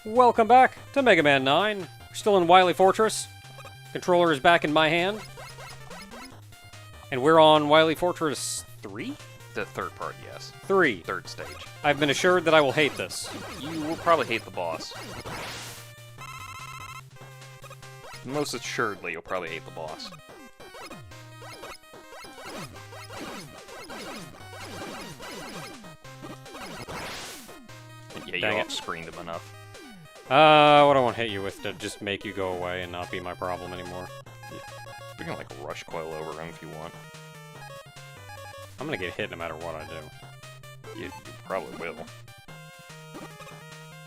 Welcome back to Mega Man 9. We're still in Wily Fortress. Controller is back in my hand. And we're on Wily Fortress 3? The third part, yes. 3. Third stage. I've been assured that I will hate this. You will probably hate the boss. Most assuredly, you'll probably hate the boss. Yeah, you off-screened him enough. What I want to hit you with to just make you go away and not be my problem anymore. You can, like, rush coil over him if you want. I'm gonna get hit no matter what I do. You probably will.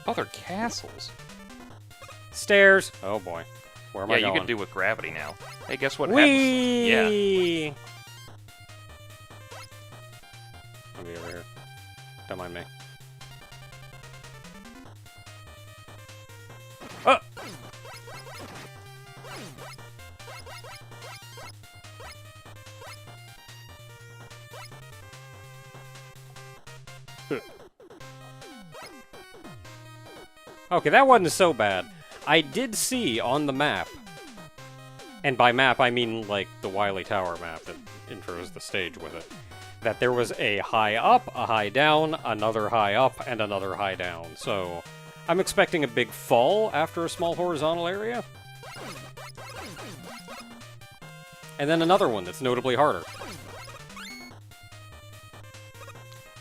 Oh, they're castles. Stairs! Oh boy. Where am I going? Yeah, you can do with gravity now. Hey, guess what Whee! happens? Yeah. I'll be over here. Don't mind me. Oh! Okay, that wasn't so bad. I did see on the map, and by map I mean like the Wily Tower map that intros the stage with it, that there was a high up, a high down, another high up, and another high down. So I'm expecting a big fall after a small horizontal area. And then another one that's notably harder.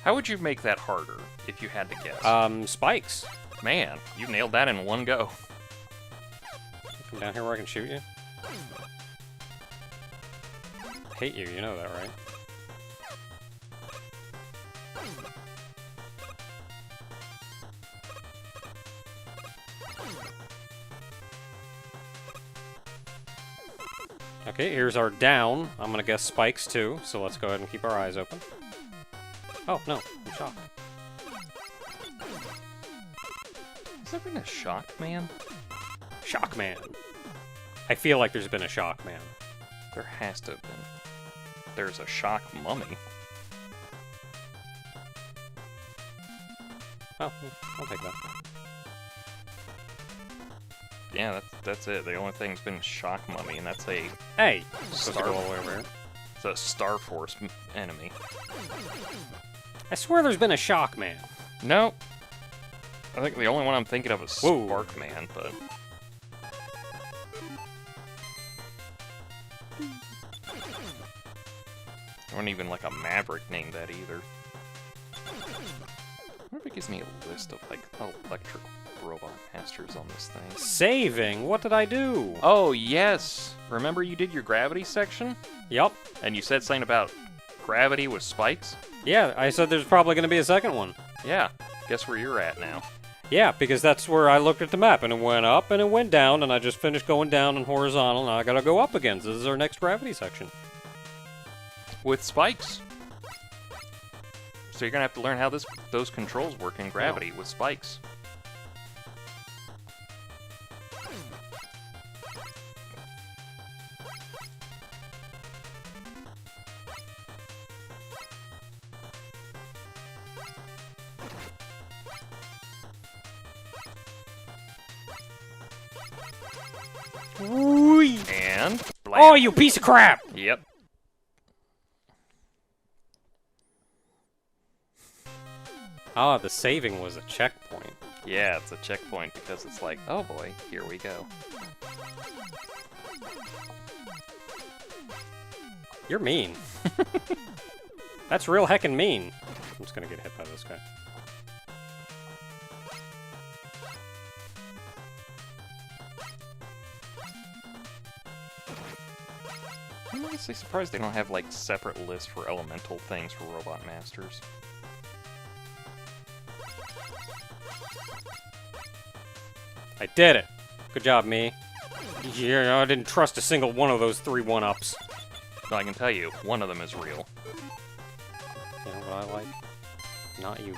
How would you make that harder, if you had to guess? Spikes. Man, you nailed that in one go. Come down here where I can shoot you. I hate you, you know that, right? Okay, here's our down. I'm gonna guess spikes too, so let's go ahead and keep our eyes open. Oh, no, I'm shocked. Has there been a Shock Man? Shock Man. I feel like there's been a Shock Man. There has to have been. There's a Shock Mummy. Oh, I'll take that. Yeah, that's it. The only thing's been Shock Mummy, and that's a Hey! Supposed to go all the way over here. It's a Star Force enemy. I swear there's been a Shock Man. No. I think the only one I'm thinking of is Spark Man, but... There wasn't even like a Maverick named that either. I wonder if it gives me a list of like electric robot masters on this thing. Saving? What did I do? Oh, yes! Remember you did your gravity section? Yup. And you said something about gravity with spikes? Yeah, I said there's probably going to be a second one. Yeah. Guess where you're at now. Yeah, because that's where I looked at the map, and it went up, and it went down, and I just finished going down and horizontal, and I gotta go up again, so this is our next gravity section. With spikes. So you're gonna have to learn how those controls work in gravity with spikes. Whee! And... blam. Oh, you piece of crap! Yep. Ah, the saving was a checkpoint. Yeah, it's a checkpoint because it's like, oh boy, here we go. You're mean. That's real heckin' mean. I'm just gonna get hit by this guy. I'm honestly surprised they don't have, like, separate lists for elemental things for Robot Masters. I did it! Good job, me. Yeah, I didn't trust a single one of those 3 1-ups. But I can tell you, one of them is real. You know what I like? Not you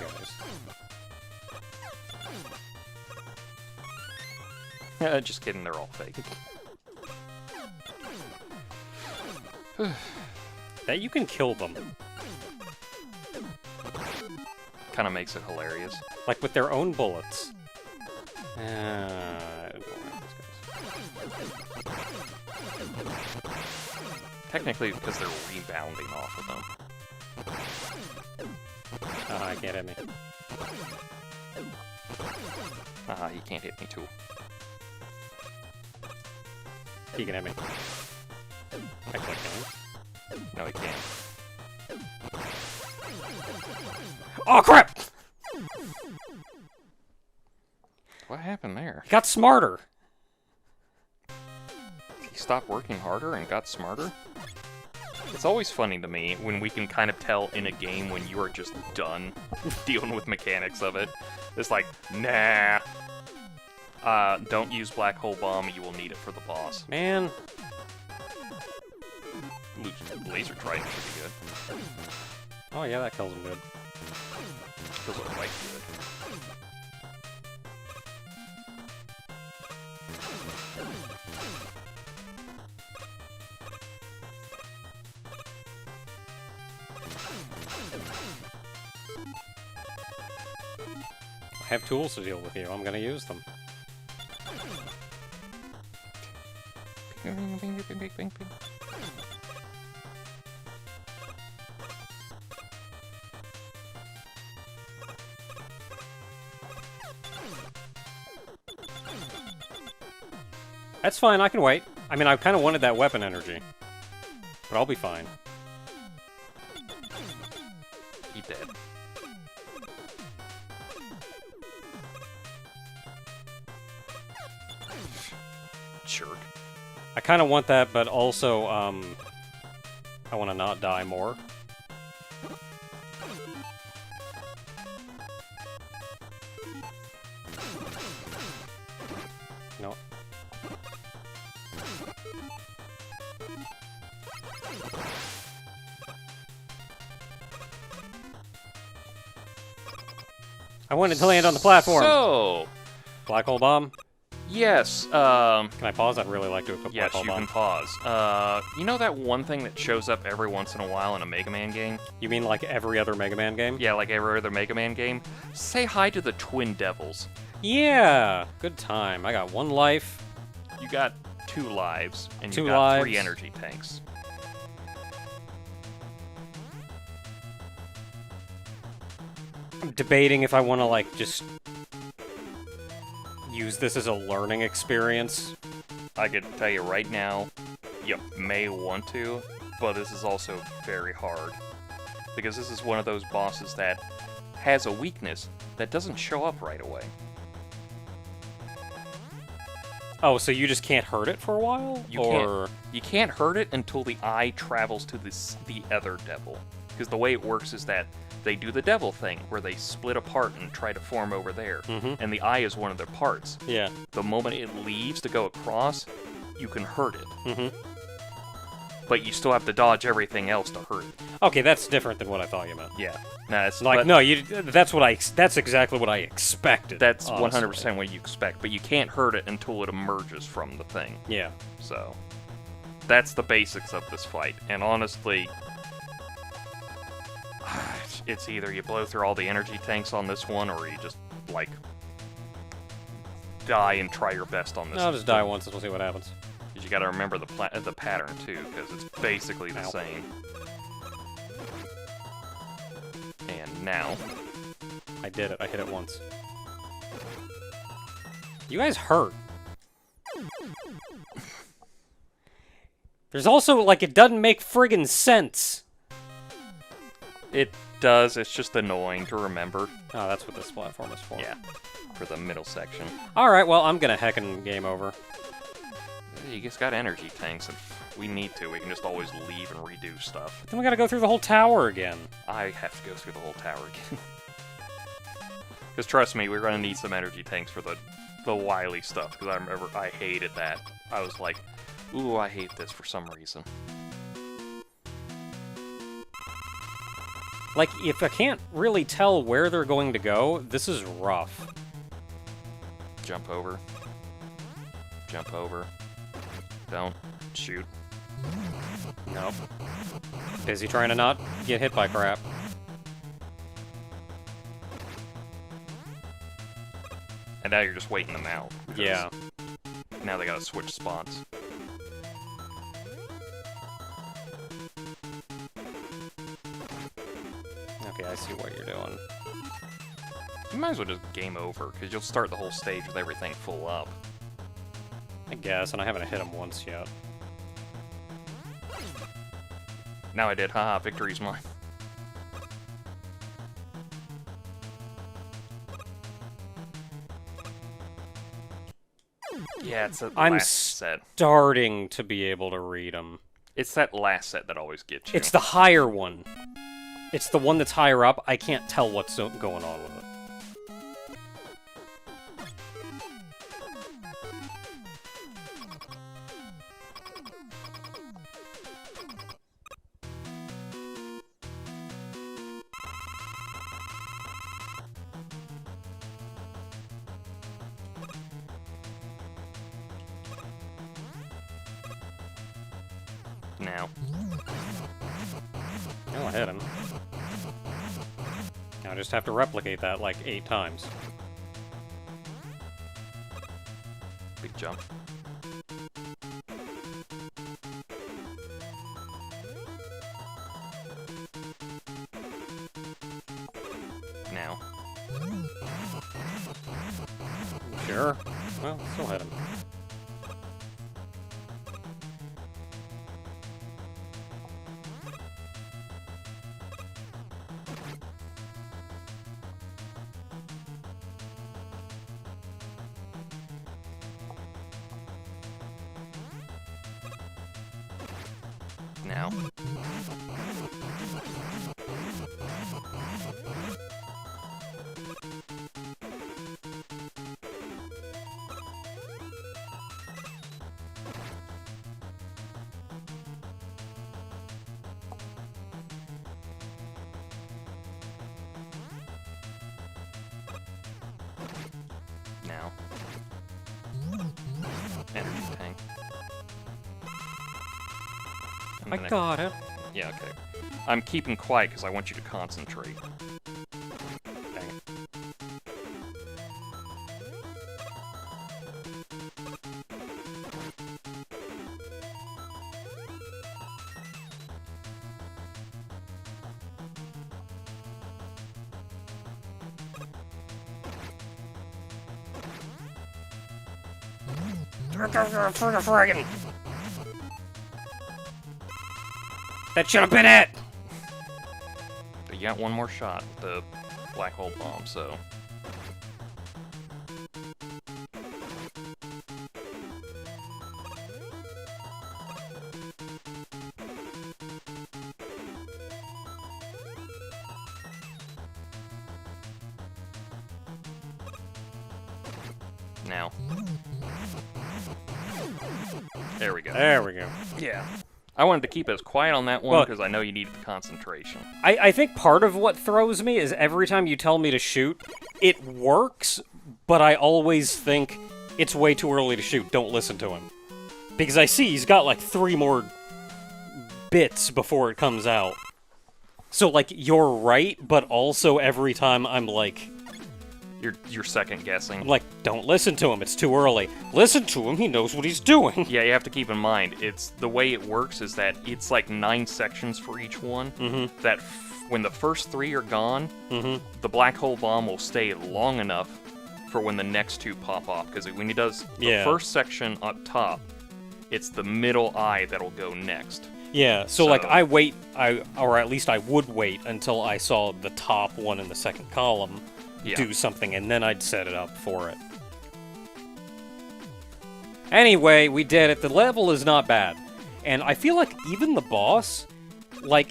guys. Just kidding, they're all fake. That you can kill them. Kind of makes it hilarious. Like with their own bullets. I don't like these guys. Technically, because they're rebounding off of them. I can't hit me. He can't hit me too. He can hit me. Actually, I can. No, he can't. Oh, crap! What happened there? Got smarter. He stopped working harder and got smarter? It's always funny to me when we can kind of tell in a game when you are just done dealing with mechanics of it. It's like, nah. Don't use Black Hole Bomb, you will need it for the boss. Man. Laser Trident should be good. Oh, yeah, that kills him good. Kills it right good. I have tools to deal with you. I'm gonna use them. Bing, bing, bing, bing, bing, bing. That's fine, I can wait. I mean, I kind of wanted that weapon energy. But I'll be fine. He dead. Jerk. I kind of want that, but also, I want to not die more. No. I wanted to land on the platform. So, Black hole bomb. yes, Can I pause? I'd really like to equip yes, black hole you bomb. can pause. You know that one thing that shows up every once in a while in a Mega Man game? You mean like every other Mega Man game? Yeah, like every other Mega Man game. Say hi to the Twin Devils. Yeah! Good time. I got 1 life. You got 2 lives, and 2 you got 3 lives. energy tanks. I'm debating if I want to, like, just use this as a learning experience. I could tell you right now, you may want to, but this is also very hard. Because this is one of those bosses that has a weakness that doesn't show up right away. Oh, so you just can't hurt it for a while? You can't hurt it until the eye travels to the other devil. Because the way it works is that they do the devil thing, where they split apart and try to form over there. Mm-hmm. And the eye is one of their parts. Yeah. The moment it leaves to go across, you can hurt it. Mm-hmm. But you still have to dodge everything else to hurt it. Okay, that's different than what I thought you meant. Yeah. No, it's Like, but no, that's exactly what I expected. that's honestly. 100% what you expect, but you can't hurt it until it emerges from the thing. Yeah. So, that's the basics of this fight. And honestly, it's either you blow through all the energy tanks on this one, or you just, like, die and try your best on this. I'll just die once and we'll see what happens. Because you gotta remember the pattern, too, because it's basically the Ow. same. And now... I did it. I hit it once. You guys hurt. There's also, like, it doesn't make friggin' sense. It does, it's just annoying to remember. Oh, that's what this platform is for. Yeah, for the middle section. Alright, well, I'm gonna heckin' game over. You just got energy tanks, and if we need to, we can just always leave and redo stuff. But then we gotta go through the whole tower again. I have to go through the whole tower again. Because trust me, we're going to need some energy tanks for the Wily stuff, because I remember I hated that. I was like, ooh, I hate this for some reason. Like, if I can't really tell where they're going to go, this is rough. Jump over. Jump over. Don't. Shoot. Nope. Busy trying to not get hit by crap. And now you're just waiting them out. Yeah. Now they gotta switch spots. Okay, I see what you're doing. You might as well just game over, because you'll start the whole stage with everything full up. I guess, and I haven't hit him once yet. Now I did. Haha, victory's mine. Yeah, it's that I'm last set. starting to be able to read him. It's that last set that always gets you. It's the higher one. It's the one that's higher up. I can't tell what's going on with it. Now. Oh, I hit him. Now I just have to replicate that like 8 times. Big jump. Now. Sure. Well, still hit him. Now. Now. Energy tank. And I then got it. Yeah, okay. I'm keeping quiet because I want you to concentrate. Dang it. That should have been it! But you got one more shot with the black hole bomb, so... Now. There we go. There we go. Yeah. I wanted to keep it as quiet on that one Well- because I know you needed the concentration. I think part of what throws me is every time you tell me to shoot, it works, but I always think it's way too early to shoot. Don't listen to him. Because I see he's got like 3 more bits before it comes out. So, like, you're right, but also every time I'm like, You're second guessing. don't listen to him, it's too early. Listen to him, he knows what he's doing. Yeah, you have to keep in mind, it's the way it works is that it's like 9 sections for each one. Mm-hmm. That when the first 3 are gone, Mm-hmm. the black hole bomb will stay long enough for when the next 2 pop off. Because when he does the Yeah. first section up top, it's the middle eye that'll go next. Yeah, so like So- I wait, or at least I would wait until I saw the top one in the second column Yeah. do something, and then I'd set it up for it. Anyway, we did it. The level is not bad. And I feel like even the boss, like,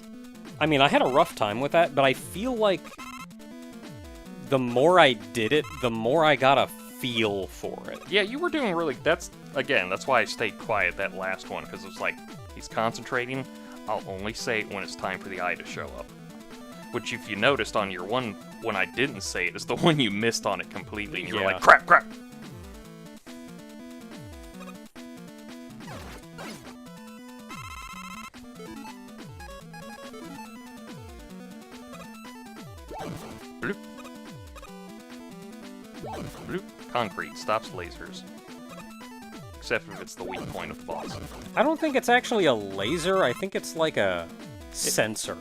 I mean, I had a rough time with that, but I feel like the more I did it, the more I got a feel for it. Yeah, you were doing really... That's why I stayed quiet that last one, because it was like, he's concentrating. I'll only say it when it's time for the eye to show up. Which, if you noticed on your one, when I didn't say it, is the one you missed on it completely, and you were Yeah. like, crap, crap! Bloop. Bloop. concrete stops lasers. Except if it's the weak point of the boss. I don't think it's actually a laser. I think it's like a sensor.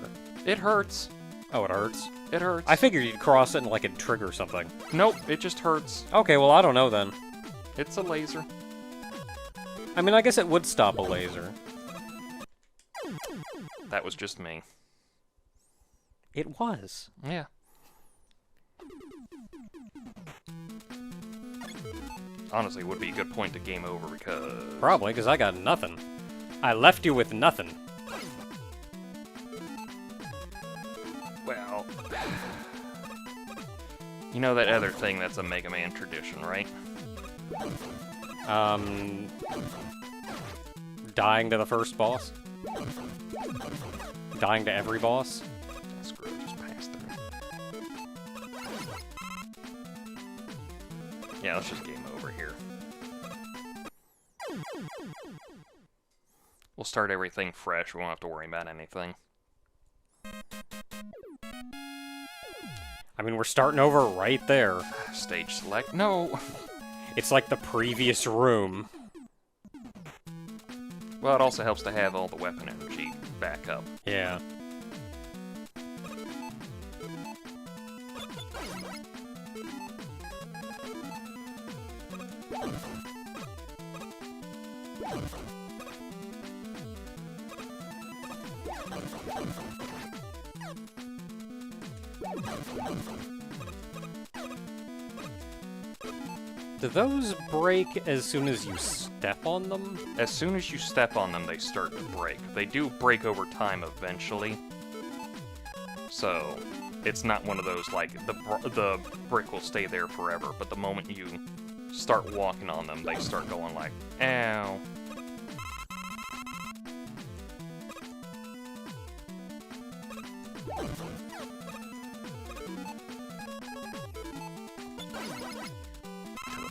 It hurts. Oh, it hurts? It hurts. I figured you'd cross it and like it'd trigger something. Nope, it just hurts. Okay, well, I don't know then. It's a laser. I mean, I guess it would stop a laser. That was just me. It was. Yeah. Honestly, it would be a good point to game over because... Probably, because I got nothing. I left you with nothing. Well... You know that other thing that's a Mega Man tradition, right? Dying to the first boss? Dying to every boss? Screw it, just pass through. Yeah, let's just game over here. We'll start everything fresh, we won't have to worry about anything. I mean, we're starting over right there. Stage select? No! It's like the previous room. Well, it also helps to have all the weapon energy back up. Yeah. Do those break as soon as you step on them? As soon as you step on them, they start to break. They do break over time eventually. So, it's not one of those, like, the brick will stay there forever, but the moment you start walking on them, they start going like, ow.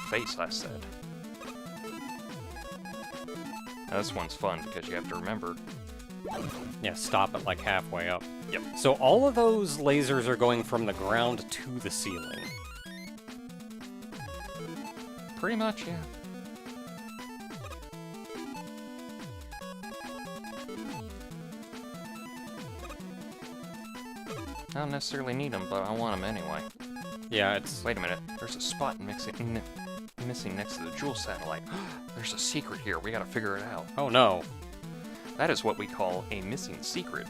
Face, I said. Now, this one's fun because you have to remember. Yeah, stop it like halfway up. Yep. So all of those lasers are going from the ground to the ceiling. Pretty much, yeah. I don't necessarily need them, but I want them anyway. Yeah, it's... Wait a minute. There's a spot missing next to the jewel satellite. There's a secret here. We gotta figure it out. Oh, no. That is what we call a missing secret.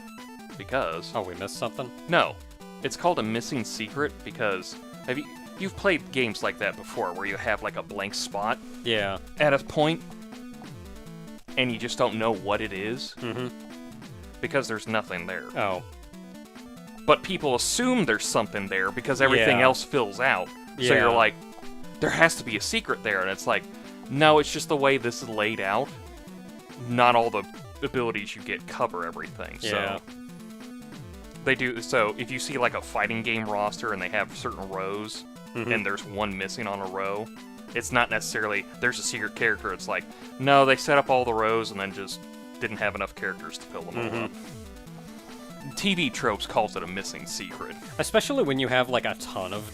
Because... Oh, we missed something? No. It's called a missing secret because... You've played games like that before where you have like a blank spot Yeah. at a point and you just don't know what it is? Mm-hmm. Because there's nothing there. Oh. But people assume there's something there because everything Yeah. else fills out. So Yeah. you're like, there has to be a secret there. And it's like, no, it's just the way this is laid out. Not all the abilities you get cover everything. Yeah. So they do. So if you see like a fighting game roster and they have certain rows Mm-hmm. and there's one missing on a row, it's not necessarily there's a secret character. It's like, no, they set up all the rows and then just didn't have enough characters to fill them all up. TV Tropes calls it a missing secret. Especially when you have, like, a ton of,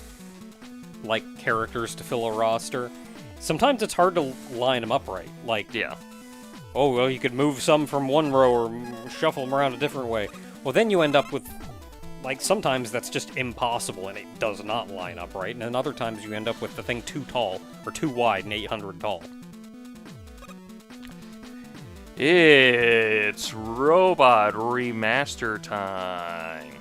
like, characters to fill a roster. Sometimes it's hard to line them up right. Like, Yeah. oh, well, you could move some from one row or shuffle them around a different way. Well, then you end up with, like, sometimes that's just impossible and it does not line up right. And then other times you end up with the thing too tall or too wide and 800 tall. It's Robot Remaster time.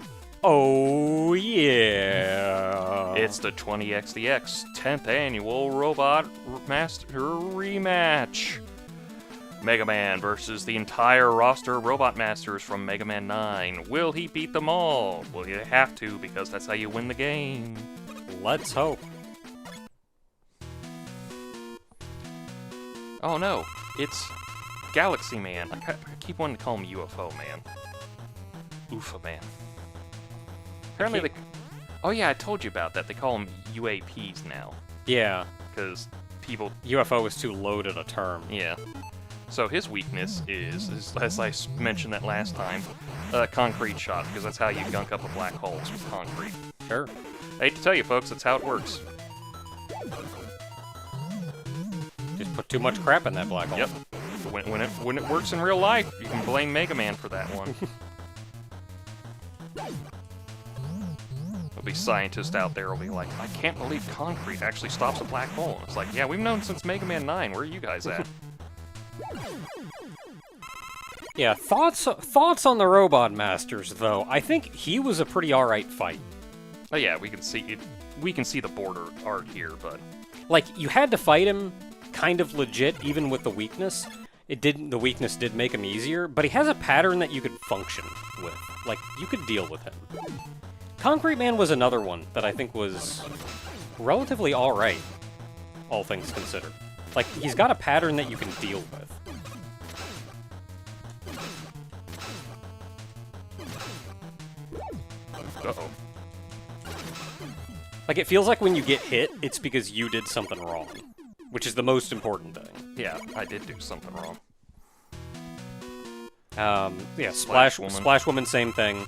Oh, yeah. It's the 20XDX 10th Annual Robot Master Rematch. Mega Man versus the entire roster of Robot Masters from Mega Man 9. Will he beat them all? Well, you have to, because that's how you win the game. Let's hope. Oh no, it's Galaxy Man. I keep wanting to call him UFO Man. UFO Man. Apparently they... Oh yeah, I told you about that. They call them UAPs now. Yeah. Because people... UFO is too loaded a term. Yeah. So his weakness is as I mentioned that last time, concrete shot, because that's how you gunk up a black holes with concrete. Sure. I hate to tell you folks, that's how it works. Put too much crap in that black hole. Yep. When it works in real life, you can blame Mega Man for that one. There'll be scientists out there who'll be like, I can't believe concrete actually stops a black hole. And it's like, yeah, we've known since Mega Man 9. Where are you guys at? Yeah, thoughts on the Robot Masters, though. I think he was a pretty alright fight. Oh yeah, we can see it. We can see the border art here, but Like, you had to fight him kind of legit, even with the weakness. The weakness did make him easier, but he has a pattern that you could function with. Like, you could deal with him. Concrete Man was another one that I think was relatively alright, all things considered. Like, he's got a pattern that you can deal with. uh-oh. Like, it feels like when you get hit, it's because you did something wrong, which is the most important thing. Yeah, I did do something wrong. Yeah, Splash Woman. Splash Woman, same thing.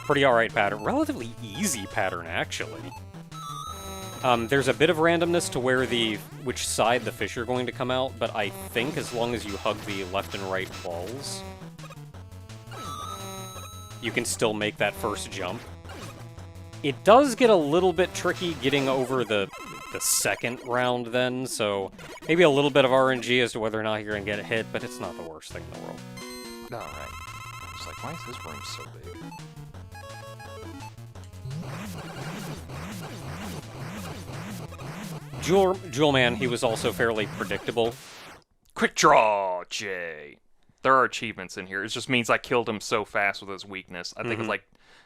Pretty alright pattern. Relatively easy pattern, actually. There's a bit of randomness to which side the fish are going to come out, but I think as long as you hug the left and right walls, you can still make that first jump. It does get a little bit tricky getting over the second round then, so maybe a little bit of RNG as to whether or not you're going to get hit, but it's not the worst thing in the world. Alright. It's like, why is this room so big? Jewel Man, he was also fairly predictable. Quick draw, Jay. There are achievements in here. It just means I killed him so fast with his weakness. I think it's like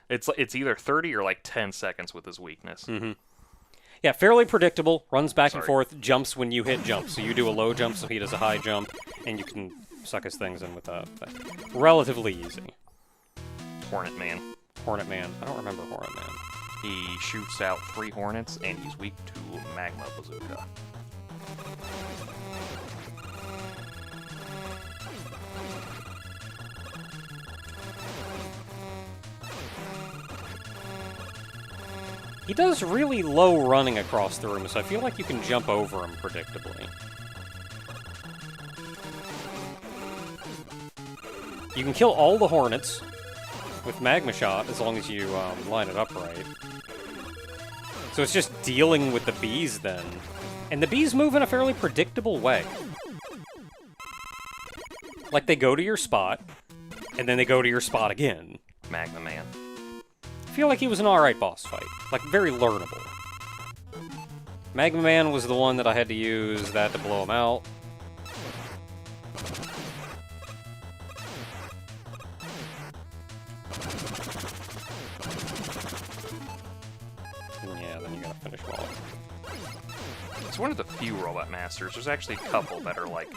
it's either 30 or like 10 seconds with his weakness. Yeah, fairly predictable. Runs back and forth, jumps when you hit jump. So you do a low jump, so he does a high jump, and you can suck his things in with that. Relatively easy. Hornet Man. Hornet Man. I don't remember Hornet Man. He shoots out 3 hornets, and he's weak to Magma Bazooka. He does really low running across the room, so I feel like you can jump over him predictably. You can kill all the hornets with Magma Shot as long as you line it up right. So it's just dealing with the bees then. And the bees move in a fairly predictable way. Like, they go to your spot, and then they go to your spot again. Magma Man. I feel like he was an alright boss fight. Like, very learnable. Magma Man was the one that I had to use that to blow him out. Yeah, then you gotta finish him off. It's one of the few Robot Masters. There's actually a couple that are like,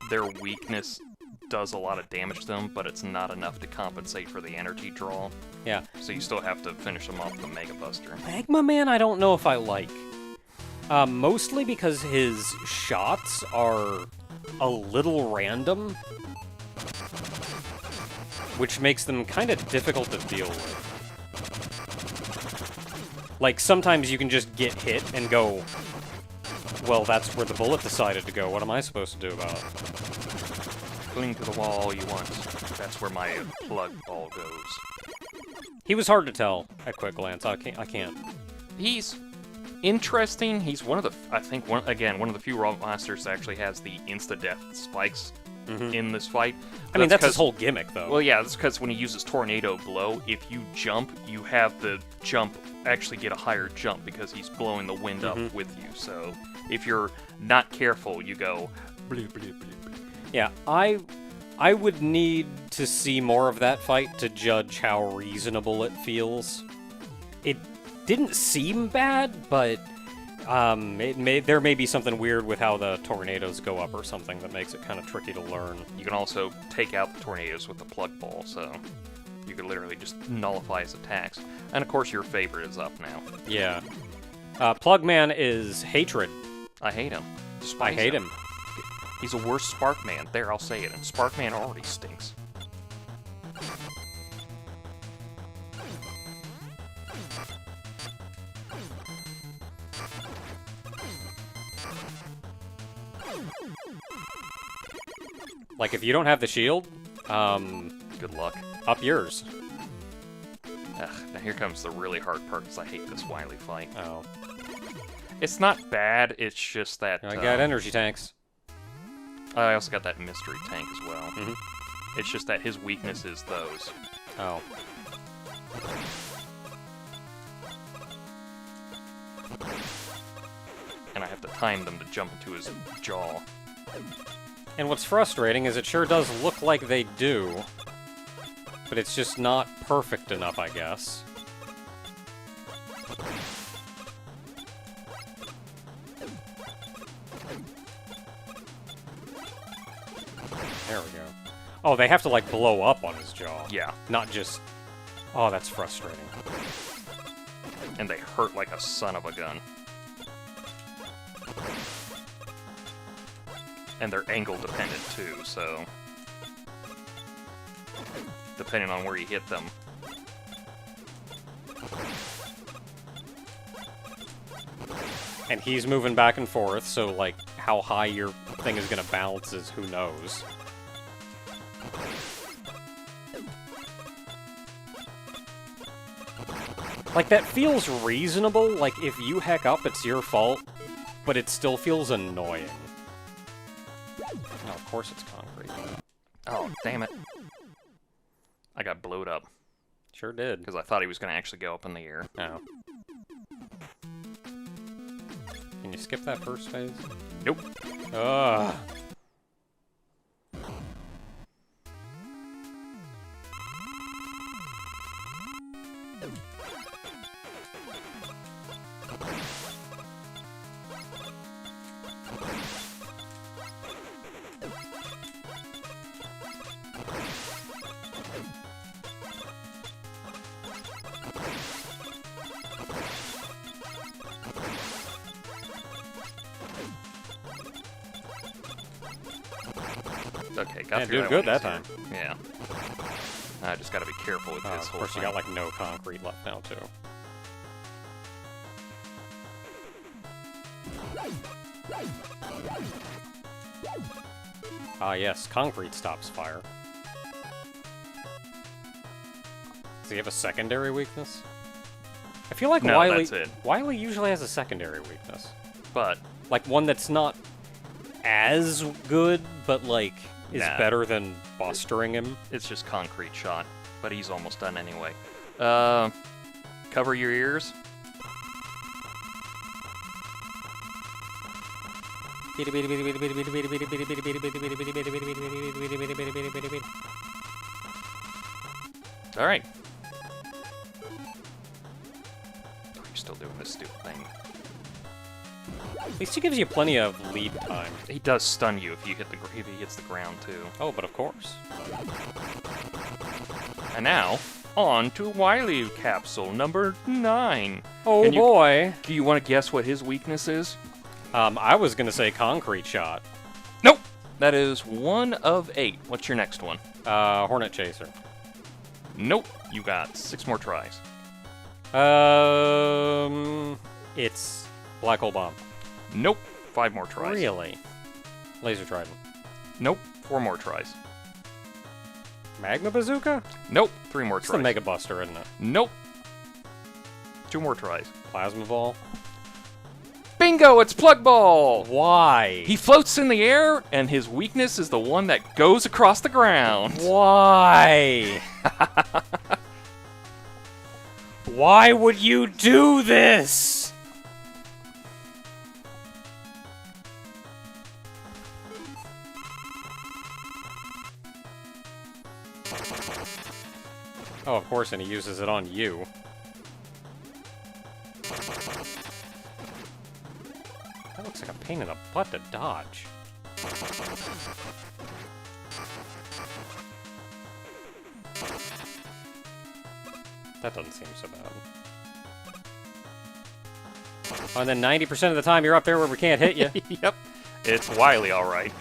their weakness does a lot of damage to them, but it's not enough to compensate for the energy draw. Yeah. So you still have to finish them off with the Mega Buster. Magma Man I don't know if I like. Mostly because his shots are a little random, which makes them kind of difficult to deal with. Like, sometimes you can just get hit and go, well, that's where the bullet decided to go. What am I supposed to do about it? Cling to the wall you want. That's where my plug ball goes. He was hard to tell at quick glance. I can't. He's interesting. He's one of the, I think, one of the few Robot Masters that actually has the insta-death spikes in this fight. I mean, that's his whole gimmick, though. Well, yeah, that's because when he uses Tornado Blow, if you jump, you have the jump actually get a higher jump because he's blowing the wind up with you. So if you're not careful, you go blue, blue, blue, blue. Yeah, I would need to see more of that fight to judge how reasonable it feels. It didn't seem bad, but there may be something weird with how the tornadoes go up or something that makes it kind of tricky to learn. You can also take out the tornadoes with the plug ball, so you could literally just nullify his attacks. And of course your favorite is up now. Yeah. Plugman is hatred. I hate him. I hate him. He's a worse Sparkman. There, I'll say it. And Sparkman already stinks. Like, if you don't have the shield, Good luck. up yours. Ugh, now here comes the really hard part, because I hate this Wily fight. Oh. It's not bad, it's just that... I got energy tanks. I also got that mystery tank as well. Mm-hmm. It's just that his weakness is those. Oh. And I have to time them to jump into his jaw. And what's frustrating is it sure does look like they do, but it's just not perfect enough, I guess. There we go. Oh, they have to, like, blow up on his jaw. Yeah. Not just... Oh, that's frustrating. And they hurt like a son of a gun. And they're angle dependent too, so... Depending on where you hit them. And he's moving back and forth, so, like, how high your thing is gonna bounce is who knows. Like, that feels reasonable. Like, if you heck up, it's your fault, but it still feels annoying. Oh, of course it's concrete. Oh, damn it. I got blowed up. Sure did. Because I thought he was going to actually go up in the air. Oh. Can you skip that first phase? Nope. Ugh. Okay, got Yeah, through doing good one that easier. time. Yeah. I just gotta be careful with Oh, this of whole course, you thing. got, like, no concrete left now, too. Ah, yes, concrete stops fire. Does he have a secondary weakness? I feel like No, Wily... that's it. Wily usually has a secondary weakness. But, Like, one that's not as good, but, like, is Nah. better than bustering him. it's just concrete shot. But he's almost done anyway. Cover your ears. Alright. Oh, you're still doing this stupid thing. At least he gives you plenty of lead time. He does stun you if you hit if he hits the ground too. Oh, but of course. And now, on to Wily capsule number 9. Oh Can you- boy! Do you want to guess what his weakness is? I was gonna say concrete shot. Nope. That is 1 of 8. What's your next one? Hornet chaser. Nope. You got 6 more tries. It's black hole bomb. Nope. 5 more tries. Really? Laser trident. Nope. 4 more tries. Magma bazooka? Nope. 3 more It's the tries. Mega Buster, isn't it? Nope. 2 more tries. Plasma ball. Bingo! It's Plug Ball! Why? He floats in the air, and his weakness is the one that goes across the ground. Why? Why would you do this? Oh, of course, and he uses it on you. That looks like a pain in the butt to dodge. That doesn't seem so bad. Oh, and then 90% of the time you're up there where we can't hit you. Yep. It's Wily, alright.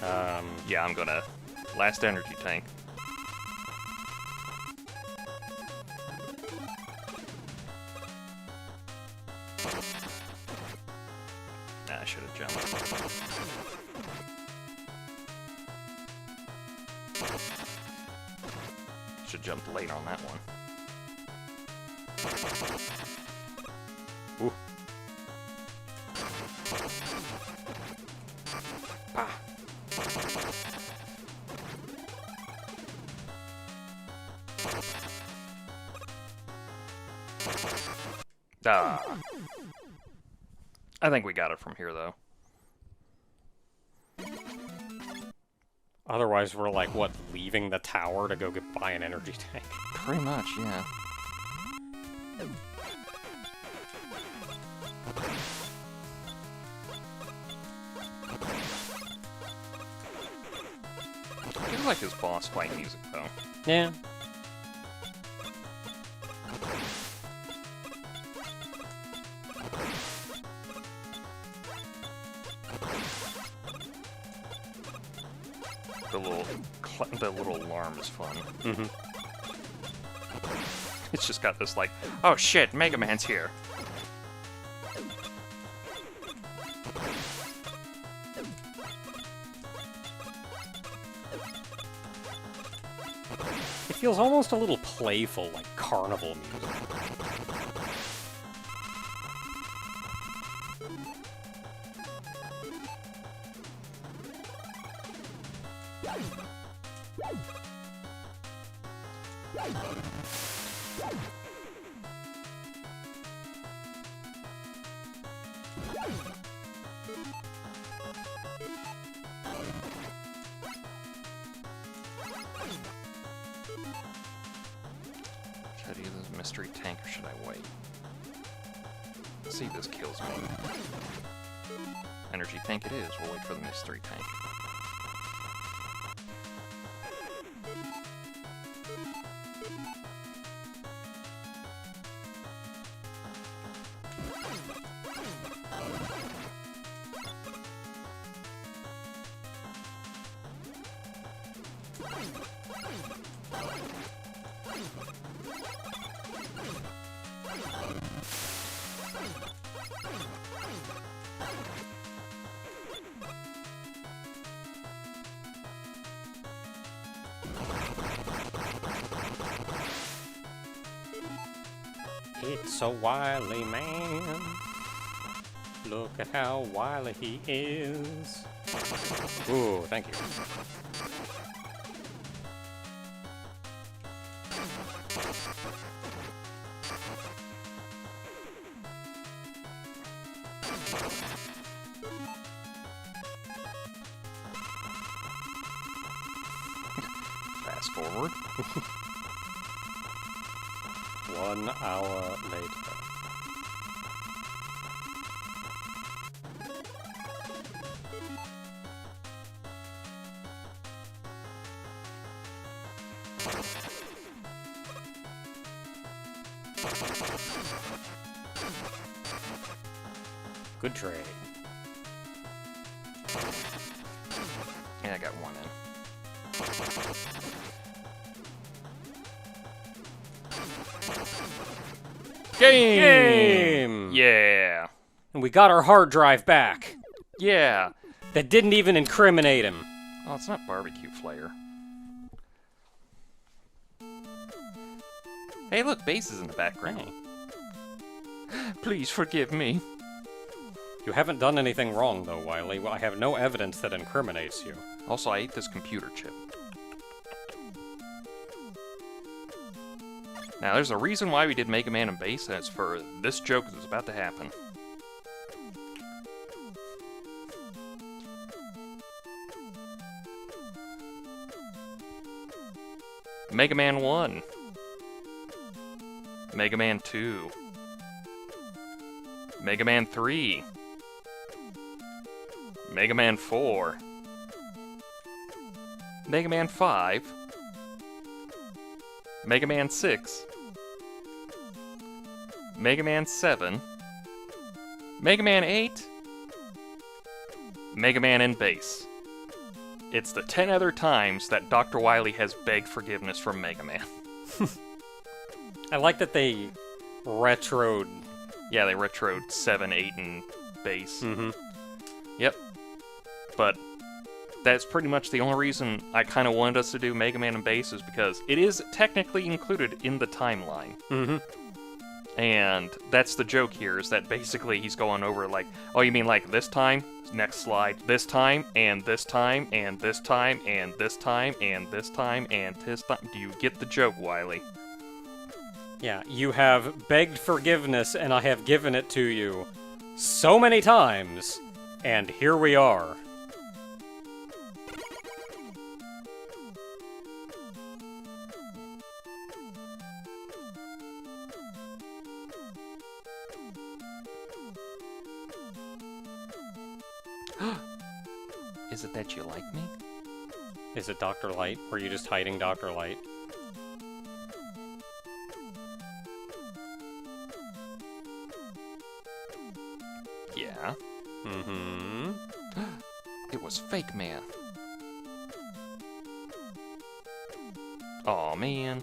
um, Yeah, I'm gonna... Last energy tank. Nah, I should have Should jump late on that one. Ooh. Ah. Ah. I think we got it from here, though. Otherwise, we're like, what, leaving the tower to go buy an energy tank? Pretty much, yeah. I do like his boss fight music, though. Yeah. The little alarm is fun. Mm-hmm. It's just got this like, oh shit, Mega Man's here. It feels almost a little playful, like carnival music. Should I do this mystery tank or should I wait? Let's see if this kills me. Energy tank it is. We'll wait for the mystery tank. It's a wily man. Look at how wily he is. Ooh, thank you. Fast forward. 1 hour later. Good trade. Yeah, I got one in. Game! Yeah. And we got our hard drive back. Yeah. That didn't even incriminate him. Oh, it's not barbecue flair. Hey, look, bass is in the background. Please forgive me. You haven't done anything wrong, though, Wily. Well, I have no evidence that incriminates you. Also, I ate this computer chip. Now, there's a reason why we did Mega Man and bass, and it's for this joke that's about to happen. Mega Man 1. Mega Man 2. Mega Man 3. Mega Man 4. Mega Man 5. Mega Man 6. Mega Man 7. Mega Man 8. Mega Man and bass. It's the 10 other times that Dr. Wily has begged forgiveness from Mega Man. I like that they retroed. Yeah, they retroed 7, 8, and bass. Mm-hmm. Yep. But that's pretty much the only reason I kind of wanted us to do Mega Man and Bass is because it is technically included in the timeline. Mm-hmm. And that's the joke here, is that basically he's going over like, oh, you mean like this time? Next slide. This time, and this time, and this time, and this time, and this time, and this time. Do you get the joke, Wily? Yeah, you have begged forgiveness, and I have given it to you so many times, and here we are. Is it that you like me? Is it Dr. Light? Were you just hiding Dr. Light? Yeah. Mm-hmm. It was Fake Man. Aw, man.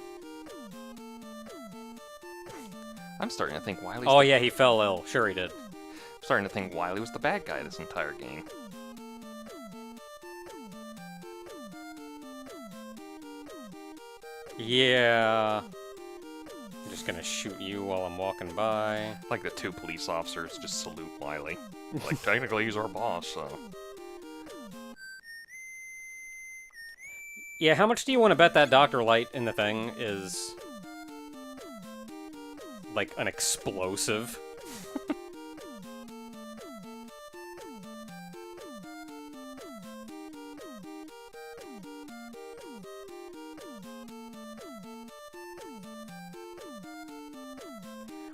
I'm starting to think Wily's Oh, yeah, he fell ill. Sure he did. starting to think Wily was the bad guy this entire game. Yeah. I'm just gonna shoot you while I'm walking by. Like the two police officers just salute Wily. Like, technically he's our boss, so... Yeah, how much do you want to bet that Dr. Light in the thing is... like, an explosive?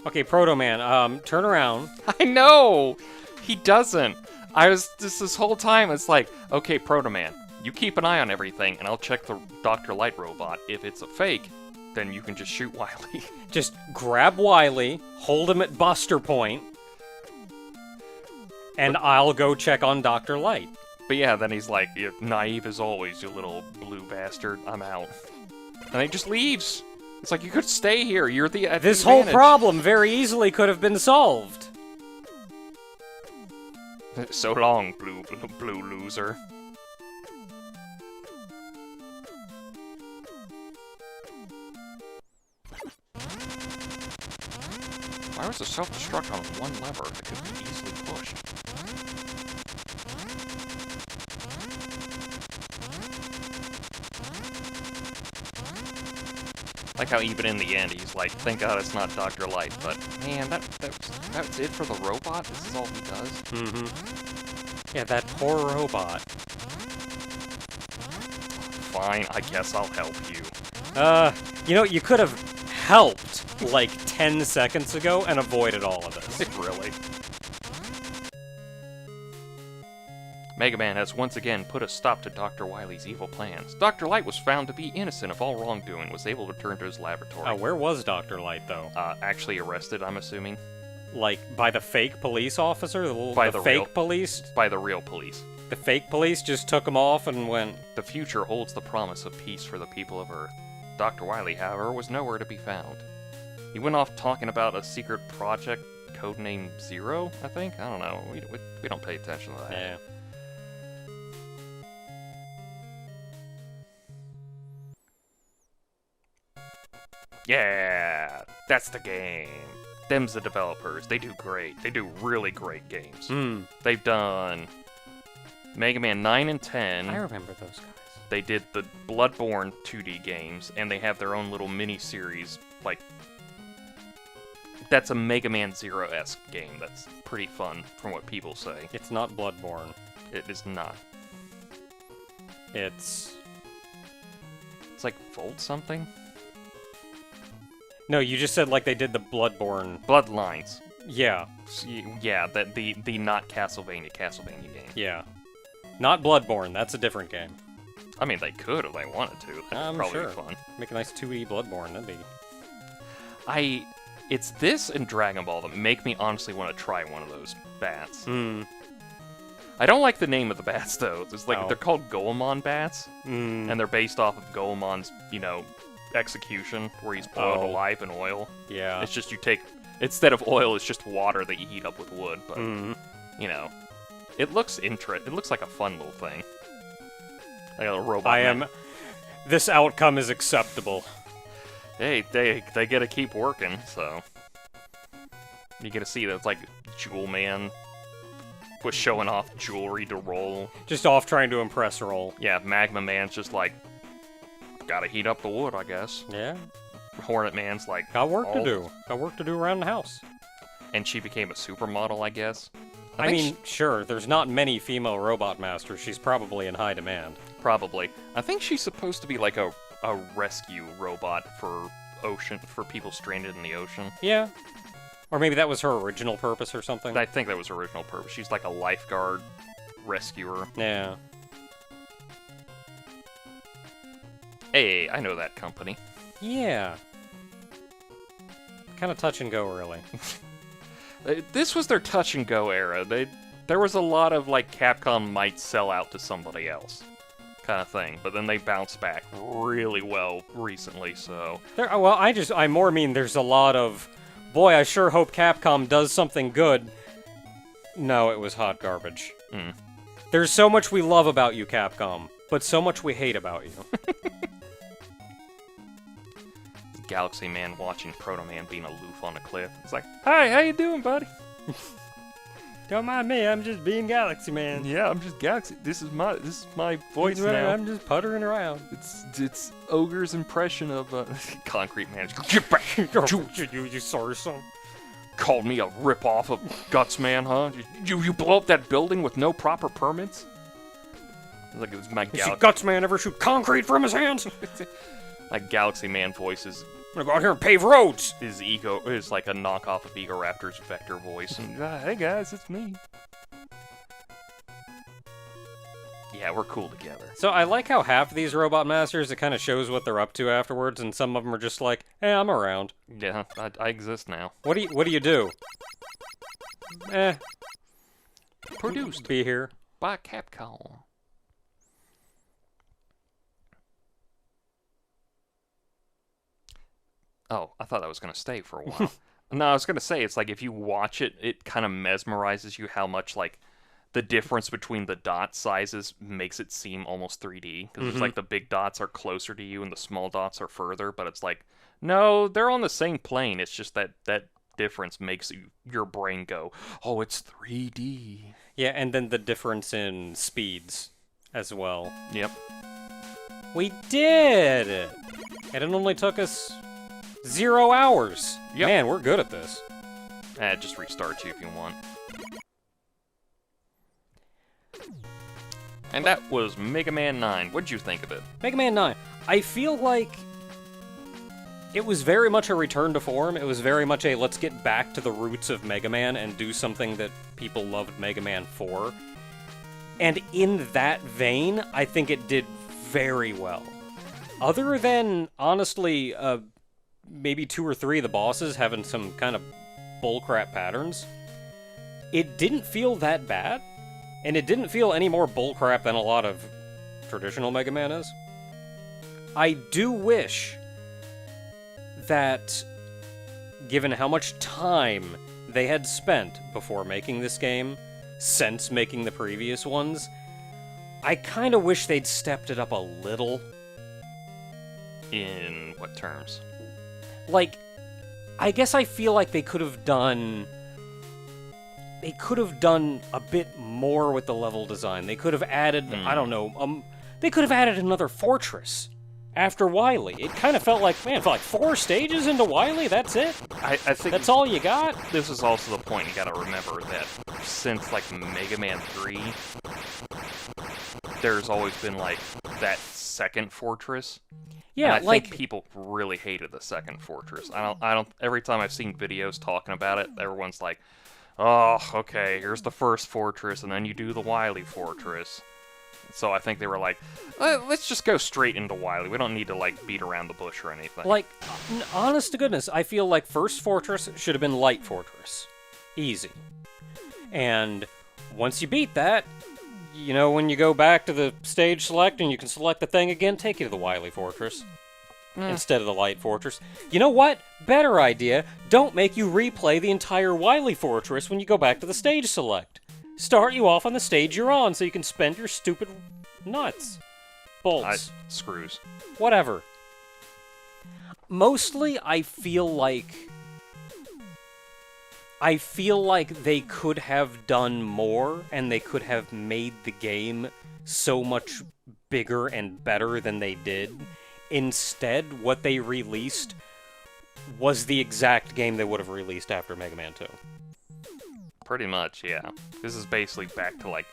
Okay, Proto Man, turn around. I know! He doesn't! I was just this whole time, it's like, okay, Proto Man, you keep an eye on everything, and I'll check the Dr. Light robot. If it's a fake, then you can just shoot Wily. Just grab Wily, hold him at Buster Point, and I'll go check on Dr. Light. But yeah, then he's like, you're naive as always, you little blue bastard, I'm out. And he just leaves! It's like, you could stay here, you're the This whole problem very easily could have been solved. So long, blue loser. Why was the self-destruct on one lever that could be easily pushed? Like how even in the end he's like, thank God it's not Dr. Light, but man, that's it for the robot? This is all he does? Mm-hmm. Yeah, that poor robot. Fine, I guess I'll help you. You know, you could have helped like 10 seconds ago and avoided all of this. Really? Mega Man has once again put a stop to Dr. Wily's evil plans. Dr. Light was found to be innocent of all wrongdoing, was able to return to his laboratory. Where was Dr. Light, though? Actually arrested, I'm assuming. Like, by the fake police officer? By the the fake real- police? By the real police. The fake police just took him off and went... The future holds the promise of peace for the people of Earth. Dr. Wily, however, was nowhere to be found. He went off talking about a secret project, codenamed Zero, I think? I don't know. We don't pay attention to that. Yeah. Yeah, that's the game. Them's the developers. They do great. They do really great games. Hmm. They've done Mega Man 9 and 10. I remember those guys. They did the Bloodborne 2D games, and they have their own little mini-series, like... That's a Mega Man Zero-esque game that's pretty fun, from what people say. It's not Bloodborne. It is not. It's like Volt something? No, you just said like they did the Bloodborne. Bloodlines. Yeah. Yeah, the not Castlevania game. Yeah. Not Bloodborne, that's a different game. I mean, they could if they wanted to. That'd probably sure. be fun. Make a nice 2D Bloodborne, that'd be... It's this and Dragon Ball that make me honestly want to try one of those bats. Hmm. I don't like the name of the bats, though. It's like, Oh. They're called Goemon bats, Hmm. and they're based off of Goemon's, execution, where he's boiled alive in oil. Yeah. It's just instead of oil, it's just water that you heat up with wood, but, Hmm. It looks It looks like a fun little thing. Like a little robot. This outcome is acceptable. Hey, they get to keep working, so you get to see that it's like Jewel Man was showing off jewelry to Roll. Just off trying to impress Roll. Yeah, Magma Man's just like, gotta heat up the wood, I guess. Yeah. Hornet Man's like, got work to do. Got work to do around the house. And she became a supermodel, I guess. I mean, sure, there's not many female robot masters. She's probably in high demand. Probably. I think she's supposed to be like a rescue robot for people stranded in the ocean. Yeah. Or maybe that was her original purpose or something. I think that was her original purpose. She's like a lifeguard rescuer. Yeah. Hey, I know that company. Yeah. Kind of touch and go, really. This was their touch and go era. There was a lot of like Capcom might sell out to somebody else kind of thing, but then they bounced back really well recently, so... I more mean there's a lot of, boy, I sure hope Capcom does something good. No, it was hot garbage. Mm. There's so much we love about you, Capcom, but so much we hate about you. Galaxy Man watching Proto Man being aloof on a cliff. It's like, hi, how you doing, buddy? Don't mind me, I'm just being Galaxy Man. Yeah, I'm just Galaxy. This is my voice now. I'm just puttering around. It's Ogre's impression of Concrete Man. Get back! You sorry son. Called me a rip-off of Guts Man, huh? You blow up that building with no proper permits? Like, it's my Galaxy. Guts Man ever shoot concrete from his hands? Like Galaxy Man voice is... I'm gonna go out here and pave roads! His ego is like a knockoff of Ego Raptor's Vector voice. And, hey guys, it's me. Yeah, we're cool together. So I like how half of these Robot Masters, it kind of shows what they're up to afterwards, and some of them are just like, hey, I'm around. Yeah, I exist now. What do you do? Produced. Be here. By Capcom. Oh, I thought that was going to stay for a while. No, I was going to say, it's like if you watch it, it kind of mesmerizes you how much, like, the difference between the dot sizes makes it seem almost 3D. Because it's like the big dots are closer to you and the small dots are further, but it's like, no, they're on the same plane. It's just that difference makes your brain go, oh, it's 3D. Yeah, and then the difference in speeds as well. Yep. We did it! And it only took us 0 hours. Yep. Man, we're good at this. Just restart you if you want. And that was Mega Man 9. What'd you think of it? Mega Man 9. I feel like it was very much a return to form. It was very much a let's get back to the roots of Mega Man and do something that people loved Mega Man for. And in that vein, I think it did very well. Other than, honestly, maybe 2 or 3 of the bosses having some kind of bullcrap patterns, it didn't feel that bad. And it didn't feel any more bullcrap than a lot of traditional Mega Man is. I do wish that, given how much time they had spent before making this game, since making the previous ones, I kind of wish they'd stepped it up a little. In what terms? Like, I guess I feel like they could have done a bit more with the level design. They could have added, I don't know, they could have added another fortress after Wily. It kind of felt like, man, for like 4 stages into Wily, that's it? I think that's all you got? This is also the point you gotta remember that since, like, Mega Man 3, there's always been, like, that second fortress. Yeah, and I think people really hated the second fortress. I don't, every time I've seen videos talking about it, everyone's like, oh, okay, here's the first fortress, and then you do the Wily Fortress. So I think they were like, let's just go straight into Wily. We don't need to, like, beat around the bush or anything. Like, honest to goodness, I feel like first fortress should have been Light Fortress. Easy. And once you beat that, you know, when you go back to the stage select and you can select the thing again, take you to the Wily Fortress. Instead of the Light Fortress. You know what? Better idea. Don't make you replay the entire Wily Fortress when you go back to the stage select. start you off on the stage you're on so you can spend your stupid nuts. Bolts. Screws. Whatever. Mostly, I feel like they could have done more, and they could have made the game so much bigger and better than they did. Instead, what they released was the exact game they would have released after Mega Man 2. Pretty much, yeah. This is basically back to, like,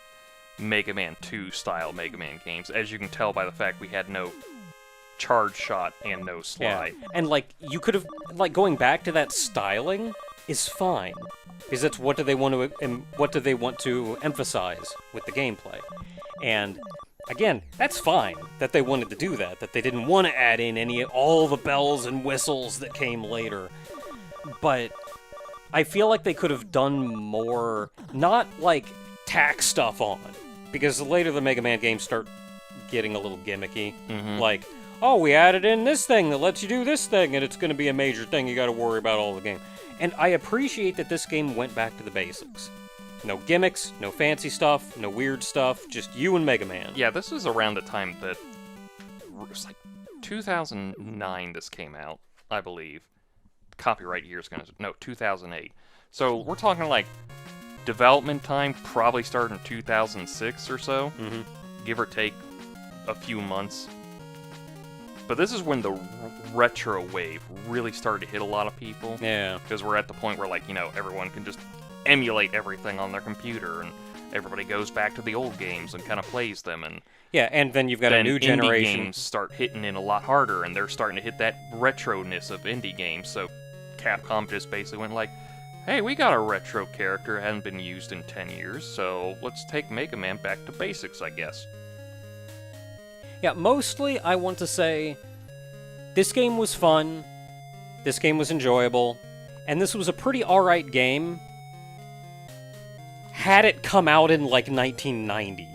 Mega Man 2 style Mega Man games, as you can tell by the fact we had no charge shot and no slide. Yeah. And, like, you could have, like, going back to that styling is fine. Because that's what do they want to emphasize with the gameplay. And again, that's fine that they wanted to do that they didn't want to add in all the bells and whistles that came later. But I feel like they could have done more, not like tack stuff on, because later the Mega Man games start getting a little gimmicky. Like, oh, we added in this thing that lets you do this thing, and it's going to be a major thing you got to worry about all the game. And I appreciate that this game went back to the basics. No gimmicks, no fancy stuff, no weird stuff, just you and Mega Man. Yeah, this was around the time that... It was like 2009 this came out, I believe. Copyright year is going to... No, 2008. So we're talking like development time probably started in 2006 or so. Give or take a few months. But this is when the retro wave really started to hit a lot of people. Yeah. Because we're at the point where, like, you know, everyone can just emulate everything on their computer, and everybody goes back to the old games and kind of plays them. And yeah, and then you've got a new generation. Indie games start hitting in a lot harder, and they're starting to hit that retro-ness of indie games. So Capcom just basically went like, hey, we got a retro character, hadn't been used in 10 years, so let's take Mega Man back to basics, I guess. Yeah, mostly I want to say this game was fun, this game was enjoyable, and this was a pretty alright game had it come out in, like, 1990.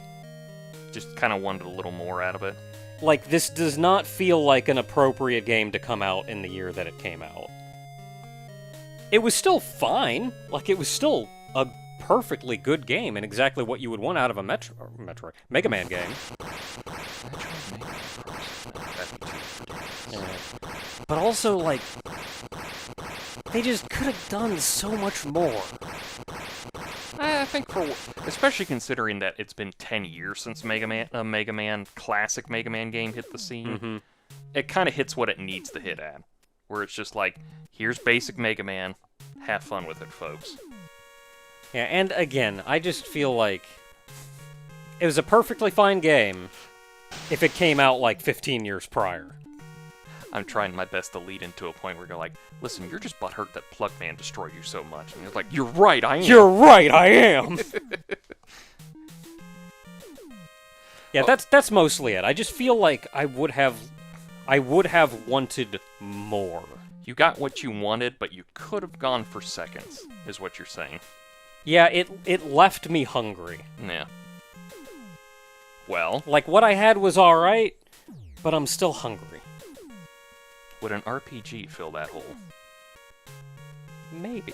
Just kind of wanted a little more out of it. Like, this does not feel like an appropriate game to come out in the year that it came out. It was still fine. Like, it was still a perfectly good game and exactly what you would want out of a Mega Man game. Yeah. But also, like, they just could have done so much more. I think especially considering that it's been 10 years since classic Mega Man game hit the scene, it kind of hits what it needs to hit at. Where it's just like, here's basic Mega Man, have fun with it, folks. Yeah, and again, I just feel like it was a perfectly fine game if it came out like 15 years prior. I'm trying my best to lead into a point where you're like, listen, you're just butthurt that Plugman destroyed you so much. And you're like, you're right, I am. You're right, I am! Yeah, that's mostly it. I just feel like I would have wanted more. You got what you wanted, but you could have gone for seconds, is what you're saying. Yeah, it left me hungry. Yeah. Well... Like, what I had was alright, but I'm still hungry. Would an RPG fill that hole? Maybe.